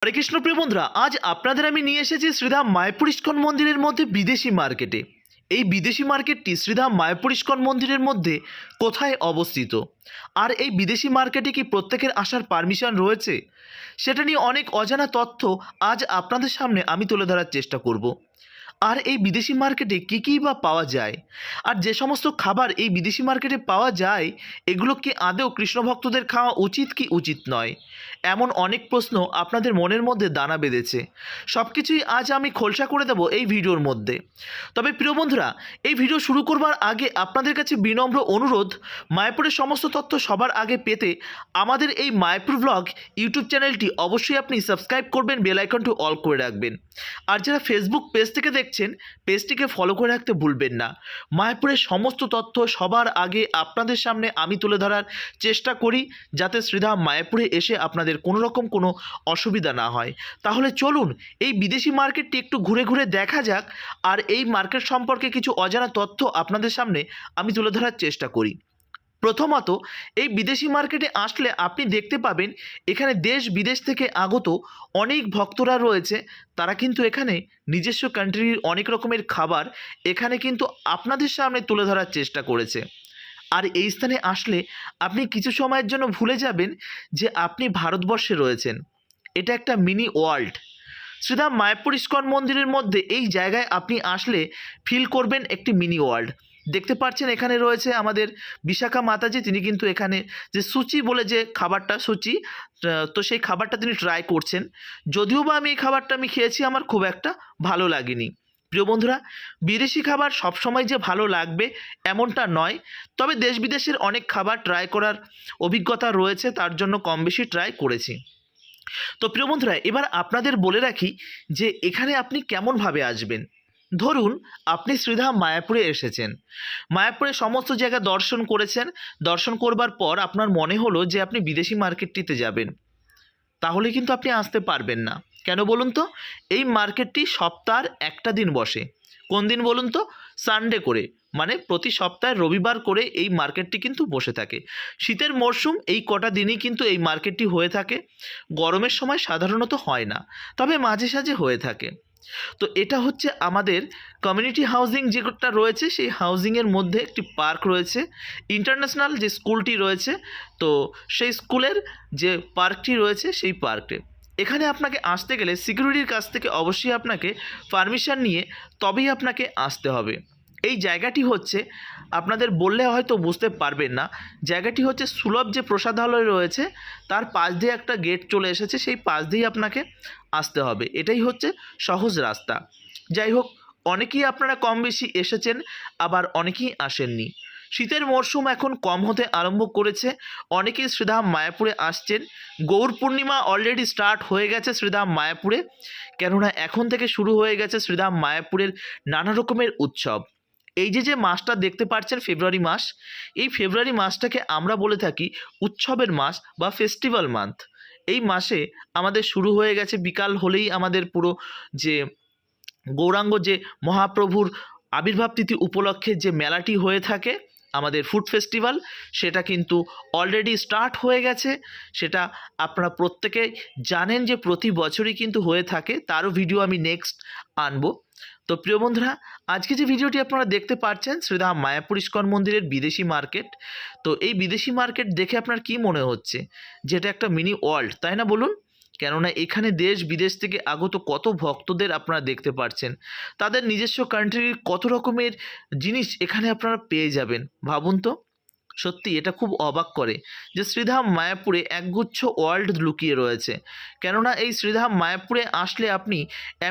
হরে কৃষ্ণ প্রিয় বন্ধুরা, আজ আপনাদের আমি নিয়ে এসেছি শ্রীধাম মায়াপুর ইস্কন মন্দিরের মধ্যে বিদেশি মার্কেটে। এই বিদেশি মার্কেটটি শ্রীধাম মায়াপুর ইস্কন মন্দিরের মধ্যে কোথায় অবস্থিত, আর এই বিদেশি মার্কেটে কি প্রত্যেকের আসার পারমিশন রয়েছে, সেটা নিয়ে অনেক অজানা তথ্য আজ আপনাদের সামনে আমি তুলে ধরার চেষ্টা করব। আর এই বিদেশি মার্কেটে কী কী বা পাওয়া যায়, আর যে সমস্ত খাবার এই বিদেশি মার্কেটে পাওয়া যায় এগুলো কি আদৌ কৃষ্ণ ভক্তদের খাওয়া উচিত কি উচিত নয়, এমন অনেক প্রশ্ন আপনাদের মনের মধ্যে দানা বেঁধেছে। সব কিছুই আজ আমি খোলসা করে দেব এই ভিডিওর মধ্যে। তবে প্রিয় বন্ধুরা, এই ভিডিও শুরু করবার আগে আপনাদের কাছে বিনম্র অনুরোধ, মায়াপুরের সমস্ত তথ্য সবার আগে পেতে আমাদের এই মায়াপুর ব্লগ ইউটিউব চ্যানেলটি অবশ্যই আপনি সাবস্ক্রাইব করবেন, বেল আইকনটি অল করে রাখবেন। আর যারা ফেসবুক পেজ থেকে দেখছেন, পেজটিকে ফলো করে রাখতে ভুলবেন না। মায়াপুরের সমস্ত তথ্য সবার আগে আপনাদের সামনে আমি তুলে ধরার চেষ্টা করি, যাতে শ্রীধাম মায়াপুরে এসে আপনাদের কোনো রকম কোনো অসুবিধা না হয়। তাহলে চলুন এই বিদেশি মার্কেটটি একটু ঘুরে ঘুরে দেখা যাক, আর এই মার্কেট সম্পর্কে কিছু অজানা তথ্য আপনাদের সামনে আমি তুলে ধরার চেষ্টা করি। প্রথমত, এই বিদেশি মার্কেটে আসলে আপনি দেখতে পাবেন এখানে দেশ বিদেশ থেকে আগত অনেক ভক্তরা রয়েছে। তারা কিন্তু এখানে নিজস্ব কান্ট্রির অনেক রকমের খাবার এখানে কিন্তু আপনাদের সামনে তুলে ধরার চেষ্টা করেছে। আর এই স্থানে আসলে আপনি কিছু সময়ের জন্য ভুলে যাবেন যে আপনি ভারতবর্ষে রয়েছেন। এটা একটা mini world. Sridham Mayapur ISKCON মন্দিরের মধ্যে এই জায়গায় আপনি আসলে ফিল করবেন একটি মিনি ওয়ার্ল্ড। দেখতে পাচ্ছেন এখানে রয়েছে আমাদের বিশাখা মাতাজি। তিনি কিন্তু এখানে যে সুচি বলে যে খাবারটা, সুচি, তো সেই খাবারটা তিনি ট্রাই করছেন। যদিও বা আমি এই খাবারটা খেয়েছি, আমার খুব একটা ভালো লাগেনি। প্রিয় বন্ধুরা, বিদেশি খাবার সবসময় যে ভালো লাগবে এমনটা নয়, তবে দেশ বিদেশের অনেক খাবার ট্রাই করার অভিজ্ঞতা রয়েছে, তার জন্য কম বেশি ট্রাই করেছি। তো প্রিয় বন্ধুরা, এবার আপনাদের বলে রাখি যে এখানে আপনি কেমনভাবে আসবেন। ধরুন আপনি শ্রীধাম মায়াপুরে এসেছেন, মায়াপুরে সমস্ত জায়গা দর্শন করেছেন। দর্শন করবার পর আপনার মনে হলো যে আপনি বিদেশি মার্কেটটিতে যাবেন, তাহলে কিন্তু আপনি আসতে পারবেন না। কেন বলুন তো? এই মার্কেটটি সপ্তাহের একটা দিন বসে। কোন দিন বলুন তো? সানডে করে, মানে প্রতি সপ্তাহে রবিবার করে এই মার্কেটটি কিন্তু বসে থাকে। শীতের মরশুম এই কটা দিনই কিন্তু এই মার্কেটটি হয়ে থাকে। গরমের সময় সাধারণত হয় না, তবে মাঝে সাঝে হয়ে থাকে। তো এটা হচ্ছে আমাদের কমিউনিটি হাউজিং যেটা রয়েছে, সেই হাউজিংয়ের মধ্যে একটি পার্ক রয়েছে। ইন্টারন্যাশনাল যে স্কুলটি রয়েছে, তো সেই স্কুলের যে পার্কটি রয়েছে, সেই পার্কে এখানে আপনাকে আসতে গেলে সিকিউরিটির কাছ থেকে অবশ্যই আপনাকে পারমিশন নিয়ে তবেই আপনাকে আসতে হবে। এই জায়গাটি হচ্ছে, আপনাদের বললে হয়তো বুঝতে পারবেন না, জায়গাটি হচ্ছে সুলভ যে প্রসাদালয় রয়েছে তার পাশ দিয়ে একটা গেট চলে এসেছে, সেই পাশ দিয়েই আপনাকে আসতে হবে। এটাই হচ্ছে সহজ রাস্তা। যাই হোক, অনেকেই আপনারা কম বেশি এসেছেন, আবার অনেকেই আসেননি। শীতের মরশুম এখন কম হতে আরম্ভ করেছে, অনেকেই শ্রীধাম মায়াপুরে আসছেন। গৌর পূর্ণিমা অলরেডি স্টার্ট হয়ে গেছে শ্রীধাম মায়াপুরে, কেননা এখন থেকে শুরু হয়ে গেছে শ্রীধাম মায়াপুরের নানা রকমের উৎসব। এই যে মাসটা দেখতে পাচ্ছেন, ফেব্রুয়ারি মাস, এই ফেব্রুয়ারি মাসটাকে আমরা বলে থাকি উৎসবের মাস বা ফেস্টিভ্যাল মান্থ। এই মাসে আমাদের শুরু হয়ে গেছে, বিকাল হলেই আমাদের পুরো যে গৌরাঙ্গ যে মহাপ্রভুর আবির্ভাব তিথি উপলক্ষে যে মেলাটি হয়ে থাকে, আমাদের ফুড ফেস্টিভ্যাল, সেটা কিন্তু অলরেডি স্টার্ট হয়ে গেছে। সেটা আপনারা প্রত্যেকে জানেন যে প্রতি বছরই কিন্তু হয়ে থাকে, তারও ভিডিও আমি নেক্সট আনবো। তো প্রিয় বন্ধুরা, আজকে যে ভিডিওটি আপনারা দেখতে পাচ্ছেন শ্রীধাম মায়াপুর ইস্কন মন্দিরের বিদেশি মার্কেট, তো এই বিদেশি মার্কেট দেখে আপনার কি মনে হচ্ছে? যেটা একটা মিনি ওয়ার্ল্ড, তাই না বলুন? কেননা এখানে দেশ বিদেশ থেকে আগত কত ভক্তদের আপনারা দেখতে পাচ্ছেন, তাদের নিজস্ব কান্ট্রির কত রকমের জিনিস এখানে আপনারা পেয়ে যাবেন। ভাবুন তো, সত্যি এটা খুব অবাক করে যে শ্রীধাম মায়াপুরে একগুচ্ছ ওয়ার্ল্ড লুকিয়ে রয়েছে। কেননা এই শ্রীধাম মায়াপুরে আসলে আপনি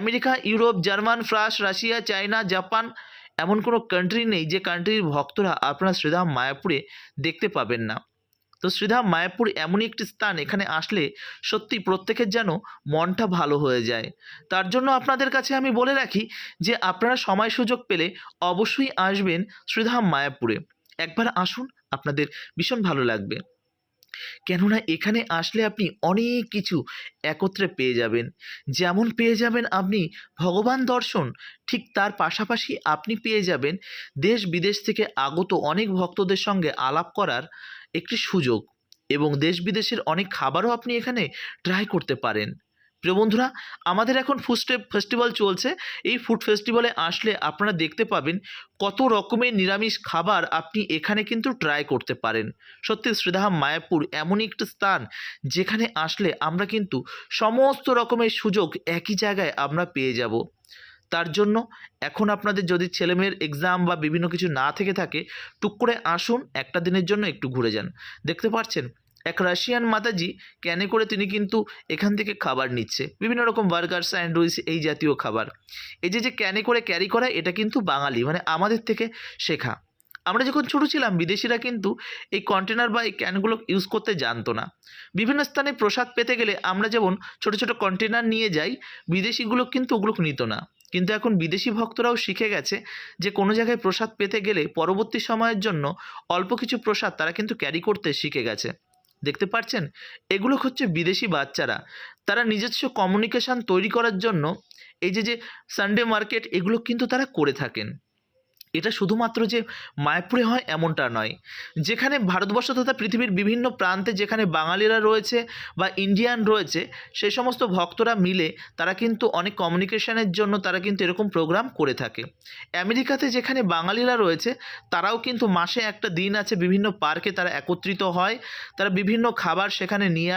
America, Europe, German, France, Russia, China, Japan, এমন কোনো কান্ট্রি নেই যে কান্ট্রির ভক্তরা আপনারা শ্রীধাম মায়াপুরে দেখতে পাবেন না। তো শ্রীধাম মায়াপুর এমনই একটি স্থান, এখানে আসলে সত্যি প্রত্যেকের যেন মনটা ভালো হয়ে যায়। তার জন্য আপনাদের কাছে আমি বলে রাখি যে আপনারা সময় সুযোগ পেলে অবশ্যই আসবেন শ্রীধাম মায়াপুরে। একবার আসুন, আপনাদের ভীষণ ভালো লাগবে। কেননা এখানে আসলে আপনি অনেক কিছু একত্রে পেয়ে যাবেন। যেমন পেয়ে যাবেন আপনি ভগবান দর্শন, ঠিক তার পাশাপাশি আপনি পেয়ে যাবেন দেশ বিদেশ থেকে আগত অনেক ভক্তদের সঙ্গে আলাপ করার একটি সুযোগ, এবং দেশ বিদেশের অনেক খাবারও আপনি এখানে ট্রাই করতে পারেন। প্রিয় বন্ধুরা, আমাদের এখন ফুড ফেস্টিভ্যাল চলছে। এই ফুড ফেস্টিভ্যালে আসলে আপনারা দেখতে পাবেন কত রকমের নিরামিষ খাবার আপনি এখানে কিন্তু ট্রাই করতে পারেন। সত্যি শ্রীধাম মায়াপুর এমনই একটা স্থান যেখানে আসলে আমরা কিন্তু সমস্ত রকমের সুযোগ একই জায়গায় আমরা পেয়ে যাব। তার জন্য এখন আপনাদের যদি ছেলেমেয়ের এক্সাম বা বিভিন্ন কিছু না থেকে থাকে, টুক করে আসুন, একটা দিনের জন্য একটু ঘুরে যান। দেখতে পাচ্ছেন এক রাশিয়ান মাতাজি ক্যানে করে তিনি কিন্তু এখান থেকে খাবার নিচ্ছে, বিভিন্ন রকম বার্গার, স্যান্ডউইচ, এই জাতীয় খাবার। এই যে যে ক্যানে করে ক্যারি করা, এটা কিন্তু বাঙালি মানে আমাদের থেকে শেখা। আমরা যখন ছোটো ছিলাম বিদেশিরা কিন্তু এই কন্টেনার বা এই ক্যানগুলো ইউজ করতে জানতো না। বিভিন্ন স্থানে প্রসাদ পেতে গেলে আমরা যেমন ছোটো ছোটো কন্টেনার নিয়ে যাই, বিদেশিগুলো কিন্তু ওগুলো নিত না। কিন্তু এখন বিদেশি ভক্তরাও শিখে গেছে যে কোনো জায়গায় প্রসাদ পেতে গেলে পরবর্তী সময়ের জন্য অল্প কিছু প্রসাদ তারা কিন্তু ক্যারি করতে শিখে গেছে। দেখতে পাচ্ছেন, এগুলো হচ্ছে বিদেশি বাচ্চারা। তারা নিজস্ব কমিউনিকেশান তৈরি করার জন্য এই যে যে সানডে মার্কেট এগুলো কিন্তু তারা করে থাকেন। এটা শুধুমাত্র যে মায়াপুরে হয় এমনটা নয়, যেখানে ভারতবর্ষ তথা পৃথিবীর বিভিন্ন প্রান্তে যেখানে বাঙালিরা রয়েছে বা ইন্ডিয়ান রয়েছে, সেই সমস্ত ভক্তরা মিলে তারা কিন্তু অনেক কমিউনিকেশনের জন্য তারা কিন্তু এরকম প্রোগ্রাম করে থাকে। আমেরিকাতে যেখানে বাঙালিরা রয়েছে তারাও কিন্তু মাসে একটা দিন আছে, বিভিন্ন পার্কে তারা একত্রিত হয়, তারা বিভিন্ন খাবার সেখানে নিয়ে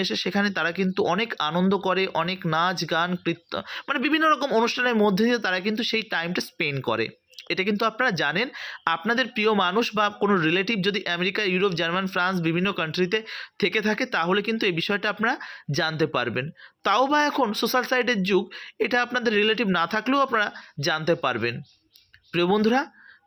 এসে সেখানে তারা কিন্তু অনেক আনন্দ করে, অনেক নাচ গান কীর্তন মানে বিভিন্ন রকম অনুষ্ঠানের মধ্যে দিয়ে তারা কিন্তু সেই টাইমটা স্পেন্ড করে। এটা কিন্তু আপনারা জানেন। আপনাদের প্রিয় মানুষ বা কোনো রিলেটিভ যদি আমেরিকা, ইউরোপ, জার্মান, ফ্রান্স বিভিন্ন কান্ট্রিতে থেকে থাকে তাহলে কিন্তু এই বিষয়টা আপনারা জানতে পারবেন। তাও বা এখন সোশ্যাল সাইটের যুগ, এটা আপনাদের রিলেটিভ না থাকলেও আপনারা জানতে পারবেন। প্রিয় বন্ধুরা,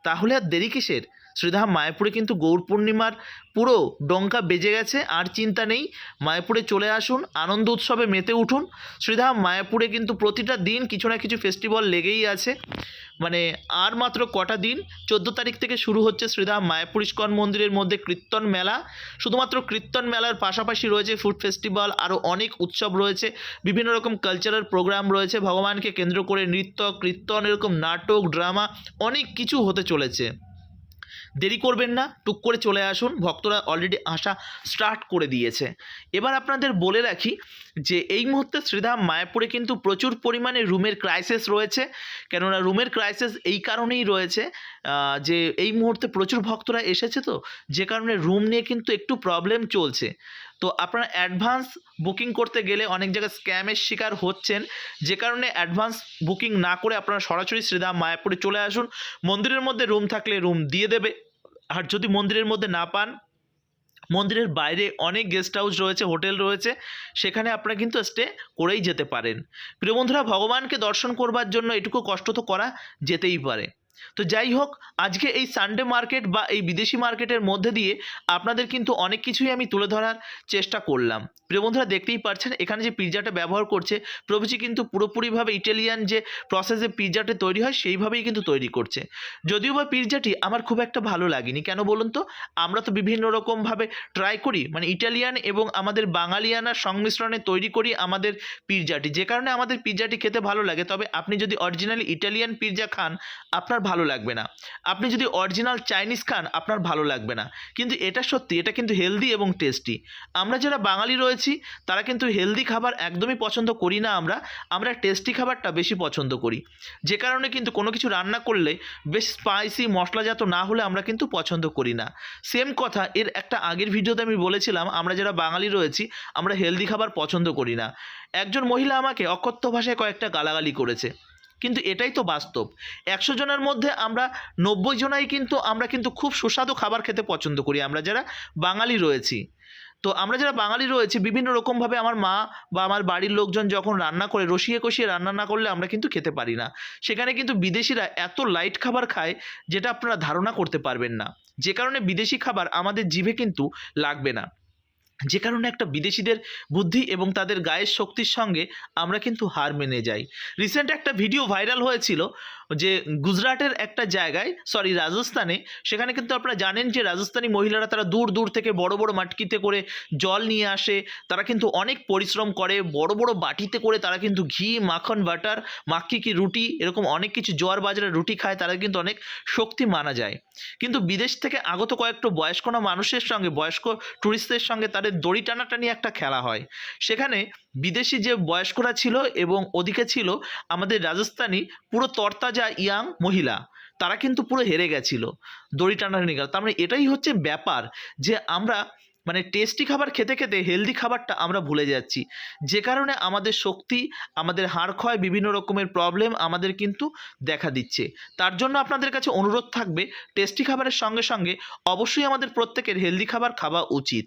তাহলে আর দেরি কিসের? শ্রীধাম মায়াপুরে কিন্তু গৌর পূর্ণিমার পুরো ডঙ্কা বেজে গেছে, আর চিন্তা নেই। মায়াপুরে চলে আসুন, আনন্দ উৎসবে মেতে উঠুন। শ্রীধাম মায়াপুরে কিন্তু প্রতিটা দিন কিছু না কিছু ফেস্টিভ্যাল লেগেই আছে। মানে আর মাত্র কটা দিন, 14 তারিখ থেকে শুরু হচ্ছে শ্রীধাম মায়াপুর ইস্কন মন্দিরের মধ্যে কীর্তন মেলা। শুধুমাত্র কীর্তন মেলার পাশাপাশি রয়েছে ফুড ফেস্টিভ্যাল, আরও অনেক উৎসব রয়েছে, বিভিন্ন রকম কালচারাল প্রোগ্রাম রয়েছে, ভগবানকে কেন্দ্র করে নৃত্য, কীর্তন, এরকম নাটক, ড্রামা, অনেক কিছু হতে চলেছে। দেরি করবেন না, টুক করে চলে আসুন। ভক্তরা অলরেডি আসা স্টার্ট করে দিয়েছে। এবার আপনাদের বলে রাখি যে এই মুহূর্তে শ্রীধাম মায়াপুরে কিন্তু প্রচুর পরিমাণে রুমের ক্রাইসিস রয়েছে। কেননা রুমের ক্রাইসিস এই কারণেই রয়েছে যে এই মুহূর্তে প্রচুর ভক্তরা এসেছে, তো যে কারণে রুম নিয়ে কিন্তু একটু প্রবলেম চলছে। তো আপনারা অ্যাডভান্স বুকিং করতে গেলে অনেক জায়গায় স্ক্যামের শিকার হচ্ছেন, যে কারণে অ্যাডভান্স বুকিং না করে আপনারা সরাসরি শ্রীধাম মায়াপুরে চলে আসুন। মন্দিরের মধ্যে রুম থাকলে রুম দিয়ে দেবে, আর যদি মন্দিরের মধ্যে না পান, মন্দিরের বাইরে অনেক গেস্ট হাউস রয়েছে, হোটেল রয়েছে, সেখানে আপনারা কিন্তু স্টে করেই যেতে পারেন। প্রিয় বন্ধুরা, ভগবানকে দর্শন করবার জন্য এটুকু কষ্ট তো করা যেতেই পারে। তো যাই হোক, আজকে এই সানডে মার্কেট বা এই বিদেশি মার্কেটের মধ্যে দিয়ে আপনাদের কিন্তু অনেক কিছুই আমি তুলে ধরার চেষ্টা করলাম। প্রিয় বন্ধুরা, দেখতেই পাচ্ছেন এখানে যে পিৎজাটা ব্যবহার করছে প্রভুজি কিন্তু পুরোপুরিভাবে ইটালিয়ান যে প্রসেসে পিৎজাটা তৈরি হয় সেইভাবেই কিন্তু তৈরি করছে। যদিও বা পিৎজাটি আমার খুব একটা ভালো লাগেনি, কেন বলুন তো? আমরা তো বিভিন্ন রকমভাবে ট্রাই করি, মানে ইটালিয়ান এবং আমাদের বাঙালিয়ানার সংমিশ্রণে তৈরি করি আমাদের পিৎজাটি, যে কারণে আমাদের পিৎজাটি খেতে ভালো লাগে। তবে আপনি যদি অরিজিনালি ইটালিয়ান পিৎজা খান আপনার ভালো লাগবে না, আপনি যদি অরিজিনাল চাইনিজ খান আপনার ভালো লাগবে না। কিন্তু এটা সত্যি, এটা কিন্তু হেলদি এবং টেস্টি। আমরা যারা বাঙালি রয়েছি তারা কিন্তু হেলদি খাবার একদমই পছন্দ করি না, আমরা টেস্টি খাবারটা বেশি পছন্দ করি। যে কারণে কিন্তু কোনো কিছু রান্না করলে বেশ স্পাইসি মশলাজাত না হলে আমরা কিন্তু পছন্দ করি না। সেম কথা এর একটা আগের ভিডিওতে আমি বলেছিলাম, আমরা যারা বাঙালি রয়েছি আমরা হেলদি খাবার পছন্দ করি না। একজন মহিলা আমাকে অকথ্য ভাষায় কয়েকটা গালাগালি করেছে, কিন্তু এটাই তো বাস্তব। 100 জনের মধ্যে আমরা 90 জনাই কিন্তু আমরা কিন্তু খুব সুস্বাদু খাবার খেতে পছন্দ করি, আমরা যারা বাঙালি রয়েছি। তো আমরা যারা বাঙালি রয়েছি বিভিন্ন রকমভাবে আমার মা বা আমার বাড়ির লোকজন যখন রান্না করে রসিয়ে কষিয়ে রান্না না করলে আমরা কিন্তু খেতে পারি না। সেখানে কিন্তু বিদেশিরা এত লাইট খাবার খায় যেটা আপনারা ধারণা করতে পারবেন না, যে কারণে বিদেশি খাবার আমাদের জিভে কিন্তু লাগবে না। যে কারণে একটা বিদেশিদের বুদ্ধি এবং তাদের গায়ের শক্তির সঙ্গে আমরা কিন্তু হার মেনে যাই। রিসেন্ট একটা ভিডিও ভাইরাল হয়েছিল যে গুজরাটের একটা জায়গায়, রাজস্থানে, সেখানে কিন্তু আপনারা জানেন যে রাজস্থানী মহিলারা তারা দূর দূর থেকে বড় বড় মাটকিতে করে জল নিয়ে আসে, তারা কিন্তু অনেক পরিশ্রম করে, বড় বড় বাটিতে করে তারা কিন্তু ঘি, মাখন, বাটার, মাক্কি কি রুটি, এরকম অনেক কিছু জোয়ার বাজরা রুটি খায়, তারা কিন্তু অনেক শক্তি মানা যায়। কিন্তু বিদেশ থেকে আগত কয়েকটা বয়স্ক মানুষের সঙ্গে, বয়স্ক ট্যুরিস্টদের সঙ্গে তাদের তাদের দড়ি টানাটানি একটা খেলা হয়। সেখানে বিদেশি যে বয়স্করা ছিল এবং ওদিকে ছিল আমাদের রাজস্থানী পুরো তরতাজা ইয়াং মহিলা, তারা কিন্তু পুরো হেরে গেছিল দড়ি টানাটানি খেলা। তার মানে এটাই হচ্ছে ব্যাপার, যে আমরা মানে টেস্টি খাবার খেতে খেতে হেলদি খাবারটা আমরা ভুলে যাচ্ছি, যে কারণে আমাদের শক্তি, আমাদের হাড় ক্ষয়, বিভিন্ন রকমের প্রবলেম আমাদের কিন্তু দেখা দিচ্ছে। তার জন্য আপনাদের কাছে অনুরোধ থাকবে, টেস্টি খাবারের সঙ্গে সঙ্গে অবশ্যই আমাদের প্রত্যেকের হেলদি খাবার খাওয়া উচিত।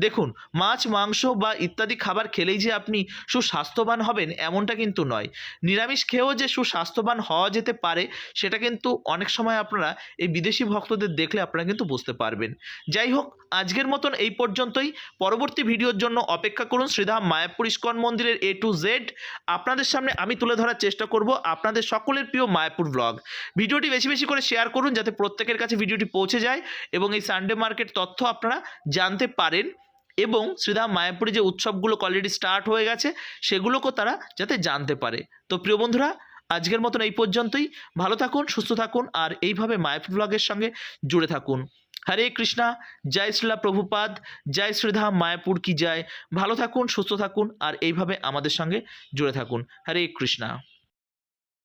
দেখুন, মাছ মাংস বা ইত্যাদি খাবার খেলেই যে আপনি সুস্বাস্থ্যবান হবেন এমনটা কিন্তু নয়। নিরামিষ খেয়েও যে সুস্বাস্থ্যবান হওয়া যেতে পারে সেটা কিন্তু অনেক সময় আপনারা এই বিদেশি ভক্তদের দেখলে আপনারা কিন্তু বুঝতে পারবেন। যাই হোক, আজকের মতন এই পর্যন্তই। পরবর্তী ভিডিওর জন্য অপেক্ষা করুন। শ্রীধাম মায়াপুর ইস্কন মন্দিরের A to Z আপনাদের সামনে আমি তুলে ধরার চেষ্টা করব, আপনাদের সকলের প্রিয় মায়াপুর ব্লগ। ভিডিওটি বেশি বেশি করে শেয়ার করুন যাতে প্রত্যেকের কাছে ভিডিওটি পৌঁছে যায় এবং এই সানডে মার্কেট তথ্য আপনারা জানতে পারেন, এবং শ্রীধাম মায়াপুরে যে উৎসবগুলো অলরেডি স্টার্ট হয়ে গেছে সেগুলোকেও তারা যাতে জানতে পারে। তো প্রিয় বন্ধুরা, আজকের মতন এই পর্যন্তই। ভালো থাকুন, সুস্থ থাকুন, আর এইভাবে মায়াপুর ব্লগের সঙ্গে জুড়ে থাকুন। হরে কৃষ্ণা, জয় শ্রীলা প্রভুপাদ, জয় শ্রীধাম মায়াপুর কি জয়। ভালো থাকুন, সুস্থ থাকুন, আর এইভাবে আমাদের সঙ্গে জুড়ে থাকুন। হরে কৃষ্ণা।